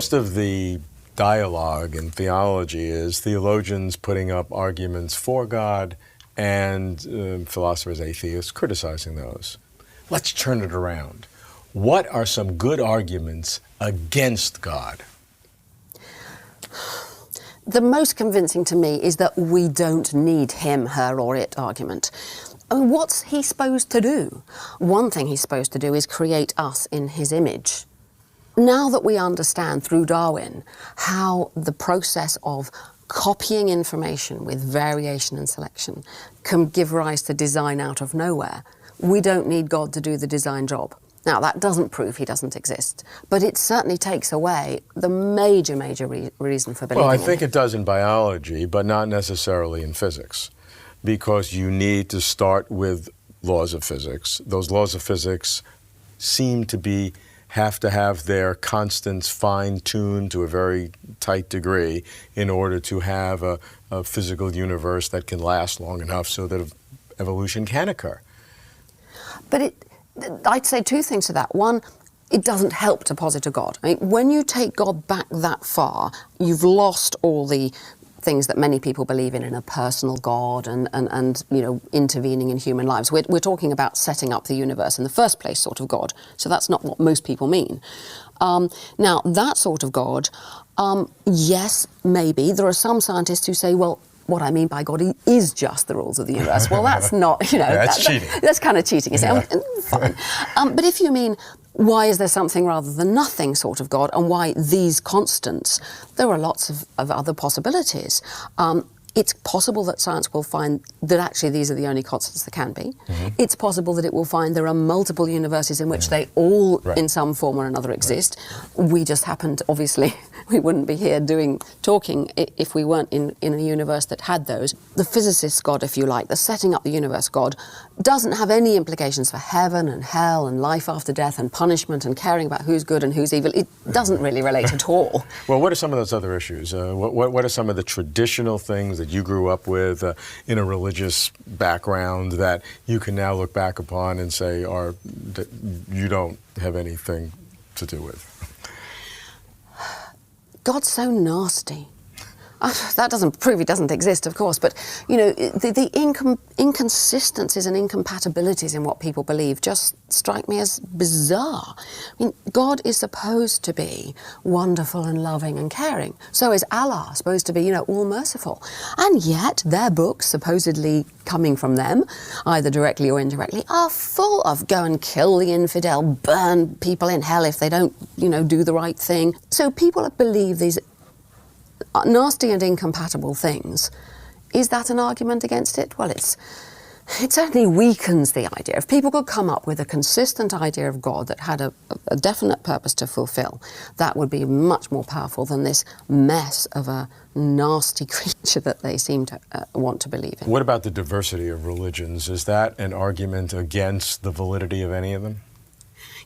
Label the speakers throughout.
Speaker 1: Most of the dialogue in theology is theologians putting up arguments for God and philosophers, atheists, criticizing those. Let's turn it around. What are some good arguments against God?
Speaker 2: The most convincing to me is that we don't need him, her, or it argument. And what's he supposed to do? One thing he's supposed to do is create us in his image. Now that we understand through Darwin how the process of copying information with variation and selection can give rise to design out of nowhere, we don't need God to do the design job. Now, that doesn't prove he doesn't exist, but it certainly takes away the major reason for believing
Speaker 1: Well, I
Speaker 2: in
Speaker 1: think
Speaker 2: him.
Speaker 1: it does in biology, but not necessarily in physics, because you need to start with laws of physics. Those laws of physics seem to have to have their constants fine-tuned to a very tight degree in order to have a physical universe that can last long enough so that evolution can occur.
Speaker 2: But I'd say two things to that. One, it doesn't help to posit a God. I mean, when you take God back that far, you've lost all the things that many people believe in a personal God and you know, intervening in human lives. We're talking about setting up the universe in the first place sort of God. So that's not what most people mean. Now, that sort of God, yes, maybe. There are some scientists who say, well, what I mean by God is just the rules of the universe. Well, that's not, you know...
Speaker 1: That's cheating.
Speaker 2: That's kind of cheating. You say,
Speaker 1: Yeah.
Speaker 2: Fine. But if you mean, why is there something rather than nothing sort of God, and why these constants, there are lots of other possibilities. It's possible that science will find that actually these are the only constants there can be. Mm-hmm. It's possible that it will find there are multiple universes in which they all, in some form or another, exist. Right. We just happened, obviously, we wouldn't be here talking if we weren't in a universe that had those. The physicist God, if you like, the setting up the universe God, doesn't have any implications for heaven and hell and life after death and punishment and caring about who's good and who's evil. It doesn't really relate at all.
Speaker 1: Well, what are some of those other issues? What are some of the traditional things that you grew up with in a religious background that you can now look back upon and say that you don't have anything to do with?
Speaker 2: God's so nasty. That doesn't prove he doesn't exist, of course, but, you know, the inconsistencies and incompatibilities in what people believe just strike me as bizarre. I mean, God is supposed to be wonderful and loving and caring. So is Allah supposed to be, you know, all-merciful. And yet their books, supposedly coming from them, either directly or indirectly, are full of go and kill the infidel, burn people in hell if they don't, you know, do the right thing. So people believe these nasty and incompatible things. Is that an argument against it? Well, it certainly weakens the idea. If people could come up with a consistent idea of God that had a definite purpose to fulfill, that would be much more powerful than this mess of a nasty creature that they seem to want to believe in.
Speaker 1: What about the diversity of religions? Is that an argument against the validity of any of them?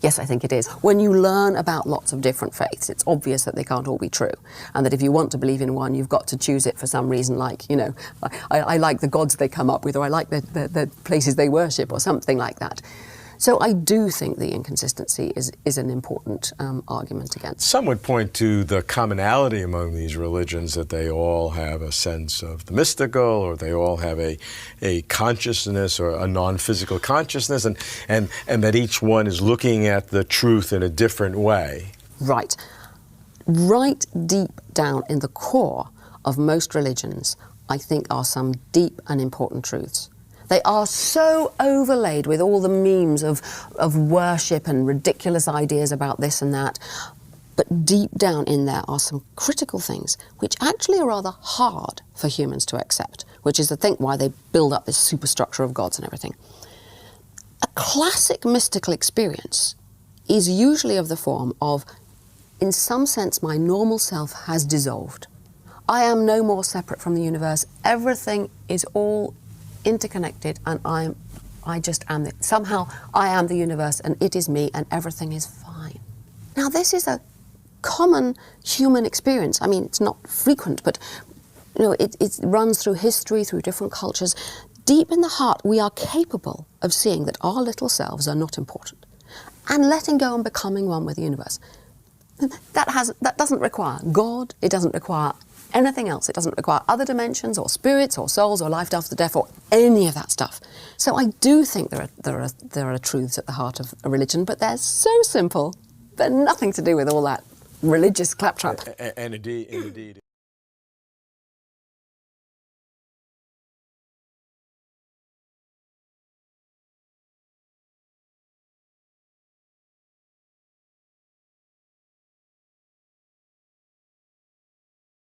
Speaker 2: Yes, I think it is. When you learn about lots of different faiths, it's obvious that they can't all be true, and that if you want to believe in one, you've got to choose it for some reason, like, you know, I like the gods they come up with, or I like the places they worship, or something like that. So I do think the inconsistency is an important argument against.
Speaker 1: Some would point to the commonality among these religions, that they all have a sense of the mystical, or they all have a consciousness or a non-physical consciousness, and that each one is looking at the truth in a different way.
Speaker 2: Right. Right deep down in the core of most religions, I think, are some deep and important truths. They are so overlaid with all the memes of worship and ridiculous ideas about this and that. But deep down in there are some critical things which actually are rather hard for humans to accept, which is, I think, why they build up this superstructure of gods and everything. A classic mystical experience is usually of the form of, in some sense, my normal self has dissolved. I am no more separate from the universe. Everything is all interconnected, and I just am. Somehow I am the universe, and it is me, and everything is fine. Now, this is a common human experience. I mean, it's not frequent, but you know, it runs through history, through different cultures. Deep in the heart, we are capable of seeing that our little selves are not important, and letting go and becoming one with the universe. That doesn't require God. It doesn't require anything else. It doesn't require other dimensions or spirits or souls or life after death or any of that stuff. So I do think there are truths at the heart of a religion, but they're so simple. They're nothing to do with all that religious claptrap.
Speaker 1: And indeed.